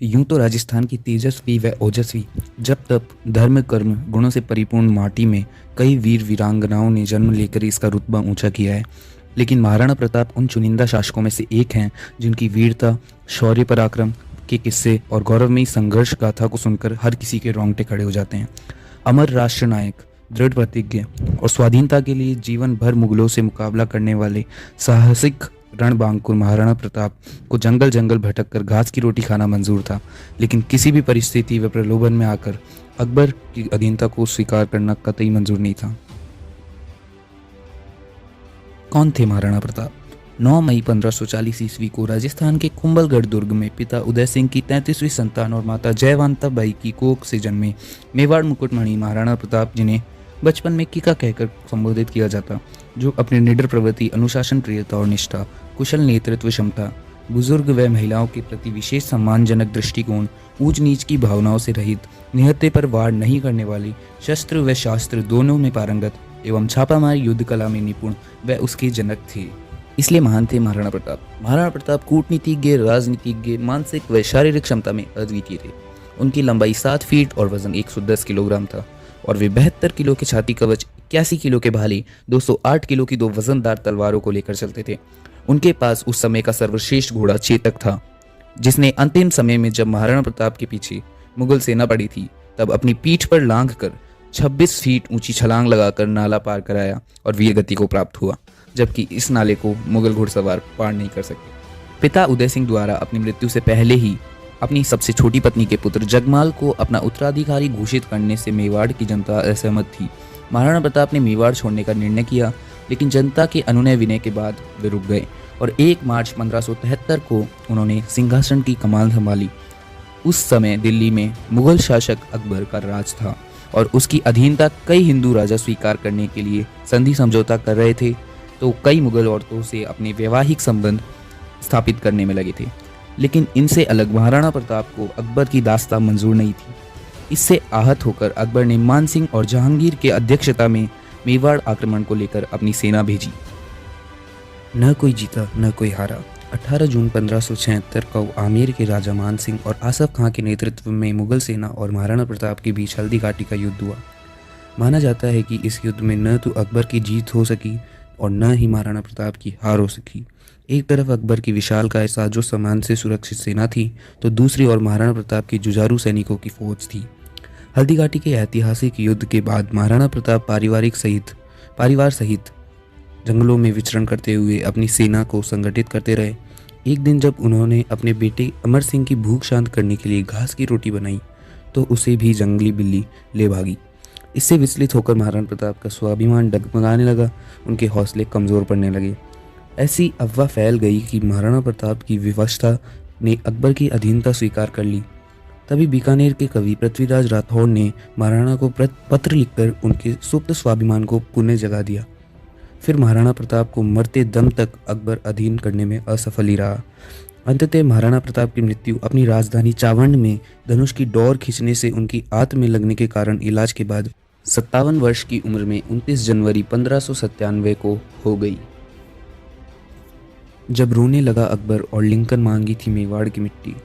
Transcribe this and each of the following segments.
यूं तो राजस्थान की तेजस्वी व ओजस्वी जब तप धर्म कर्म गुणों से परिपूर्ण माटी में कई वीर वीरांगनाओं ने जन्म लेकर इसका रुतबा ऊंचा किया है। लेकिन महाराणा प्रताप उन चुनिंदा शासकों में से एक हैं जिनकी वीरता, शौर्य, पराक्रम के किस्से और गौरवमयी संघर्ष गाथा को सुनकर हर किसी के रोंगटे खड़े हो जाते हैं। अमर राष्ट्र नायक, दृढ़ प्रतिज्ञ और स्वाधीनता के लिए जीवन भर मुगलों से मुकाबला करने वाले साहसिक रणबांकुर महाराणा प्रताप को जंगल जंगल भटक कर घास की रोटी खाना मंजूर था, लेकिन किसी भी परिस्थिति व प्रलोभन में आकर अकबर की अधीनता को स्वीकार करना कतई मंजूर नहीं था। कौन थे महाराणा प्रताप? 9 मई 1540 ईस्वी को राजस्थान के कुंभलगढ़ दुर्ग में पिता उदय सिंह की 33वीं संतान और माता जयवंता बाई की कोख से जन्मे मेवाड़ मुकुटमणि महाराणा प्रताप, जिन्हें बचपन में किका कहकर संबोधित किया जाता, जो अपने निडर प्रवृत्ति, अनुशासन प्रियता और निष्ठा, कुशल नेतृत्व क्षमता, बुजुर्ग व महिलाओं के प्रति विशेष सम्मानजनक दृष्टिकोण, ऊंच नीच की भावनाओं से रहित, निहत्थे पर वार नहीं करने वाले, शस्त्र व शास्त्र दोनों में पारंगत एवं छापामार युद्ध कला में निपुण व उसके जनक थे। इसलिए महान थे महाराणा प्रताप। महाराणा प्रताप कूटनीतिज्ञ, राजनीतिज्ञ, मानसिक व शारीरिक क्षमता में अद्वितीय थे। उनकी लंबाई 7 फीट और वजन 110 किलोग्राम था और वे 72 किलो के छाती कवच, 81 किलो के भाले, 208 किलो की 2 वजनदार तलवारों को लेकर चलते थे। उनके पास उस समय का सर्वश्रेष्ठ घोड़ा चेतक था, जिसने अंतिम समय में जब महाराणा प्रताप के पीछे मुगल सेना पड़ी थी, तब अपनी पीठ पर लांघ कर 26 फीट ऊंची छलांग लगाकर नाला पार कराया और वीर गति को प्राप्त हुआ, जबकि इस नाले को मुगल घुड़सवार पार नहीं कर सके। पिता उदय सिंह द्वारा अपनी मृत्यु से पहले ही अपनी सबसे छोटी पत्नी के पुत्र जगमाल को अपना उत्तराधिकारी घोषित करने से मेवाड़ की जनता असहमत थी। महाराणा प्रताप ने मेवाड़ छोड़ने का निर्णय किया, लेकिन जनता के अनुनय विनय के बाद वे रुक गए और 1 मार्च 1573 को उन्होंने सिंहासन की कमान संभाली। उस समय दिल्ली में मुगल शासक अकबर का राज था और उसकी अधीनता कई हिंदू राजा स्वीकार करने के लिए संधि समझौता कर रहे थे, तो कई मुगल औरतों से अपने वैवाहिक संबंध स्थापित करने में लगे थे। लेकिन इनसे अलग महाराणा प्रताप को अकबर की दास्तां मंजूर नहीं थी। इससे आहत होकर अकबर ने मान सिंह और जहांगीर के अध्यक्षता में मेवाड़ आक्रमण को लेकर अपनी सेना भेजी। न कोई जीता न कोई हारा। 18 जून 1576 को आमेर के राजा मान सिंह और आसफ खां के नेतृत्व में मुगल सेना और महाराणा प्रताप के बीच हल्दी घाटी का युद्ध हुआ। माना जाता है कि इस युद्ध में न तो अकबर की जीत हो सकी और न ही महाराणा प्रताप की हार हो सकी। एक तरफ अकबर की विशालकाय साजो सामान से सुरक्षित सेना थी, तो दूसरी ओर महाराणा प्रताप की जुझारू सैनिकों की फौज थी। हल्दी घाटी के ऐतिहासिक युद्ध के बाद महाराणा प्रताप परिवार सहित जंगलों में विचरण करते हुए अपनी सेना को संगठित करते रहे। एक दिन जब उन्होंने अपने बेटे अमर सिंह की भूख शांत करने के लिए घास की रोटी बनाई, तो उसे भी जंगली बिल्ली ले भागी। इससे विचलित होकर महाराणा प्रताप का स्वाभिमान डगमगाने लगा, उनके हौसले कमज़ोर पड़ने लगे। ऐसी अफवाह फैल गई कि महाराणा प्रताप की विवशता ने अकबर की अधीनता स्वीकार कर ली। तभी बीकानेर के कवि पृथ्वीराज राठौड़ ने महाराणा को पत्र लिखकर उनके सुप्त स्वाभिमान को पुनः जगा दिया। फिर महाराणा प्रताप को मरते दम तक अकबर अधीन करने में असफल ही रहा। अंततः महाराणा प्रताप की मृत्यु अपनी राजधानी चावंड में धनुष की डोर खींचने से उनकी आंत में लगने के कारण इलाज के बाद 57 वर्ष की उम्र में 29 जनवरी 1597 को हो गई। जब रोने लगा अकबर और लिंकन मांगी थी मेवाड़ की मिट्टी।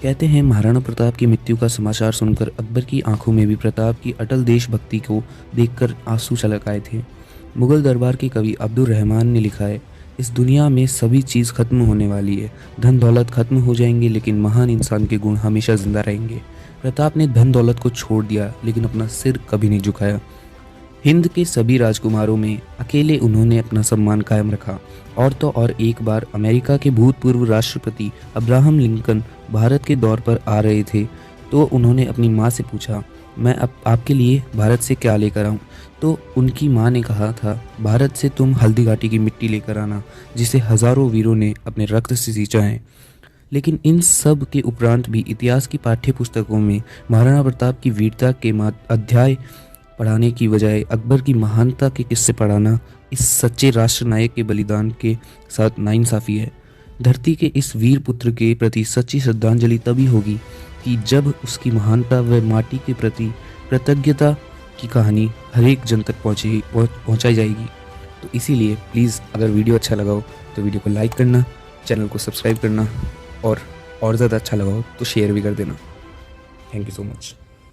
कहते हैं महाराणा प्रताप की मृत्यु का समाचार सुनकर अकबर की आंखों में भी प्रताप की अटल देशभक्ति को देखकर आंसू छलक आए थे। मुगल दरबार के कवि अब्दुल रहमान ने लिखा है, इस दुनिया में सभी चीज़ खत्म होने वाली है, धन दौलत खत्म हो जाएंगे, लेकिन महान इंसान के गुण हमेशा जिंदा रहेंगे। प्रताप ने धन दौलत को छोड़ दिया, लेकिन अपना सिर कभी नहीं झुकाया। हिंद के सभी राजकुमारों में अकेले उन्होंने अपना सम्मान कायम रखा। और तो और एक बार अमेरिका के भूतपूर्व राष्ट्रपति अब्राहम लिंकन भारत के दौर पर आ रहे थे, तो उन्होंने अपनी माँ से पूछा, मैं अब आपके लिए भारत से क्या लेकर आऊँ? तो उनकी माँ ने कहा था, भारत से तुम हल्दी घाटी की मिट्टी लेकर आना, जिसे हजारों वीरों ने अपने रक्त से सींचा है। लेकिन इन सब के उपरांत भी इतिहास की पाठ्य पुस्तकों में महाराणा प्रताप की वीरता के अध्याय पढ़ाने की बजाय अकबर की महानता के किस्से पढ़ाना इस सच्चे राष्ट्र नायक के बलिदान के साथ नाइंसाफ़ी है। धरती के इस वीर पुत्र के प्रति सच्ची श्रद्धांजलि तभी होगी कि जब उसकी महानता व माटी के प्रति कृतज्ञता की कहानी हर एक जन तक पहुंचाई जाएगी। तो इसीलिए प्लीज़ अगर वीडियो अच्छा लगा हो तो वीडियो को लाइक करना, चैनल को सब्सक्राइब करना और और ज़्यादा अच्छा लगा हो तो शेयर भी कर देना। Thank you so much.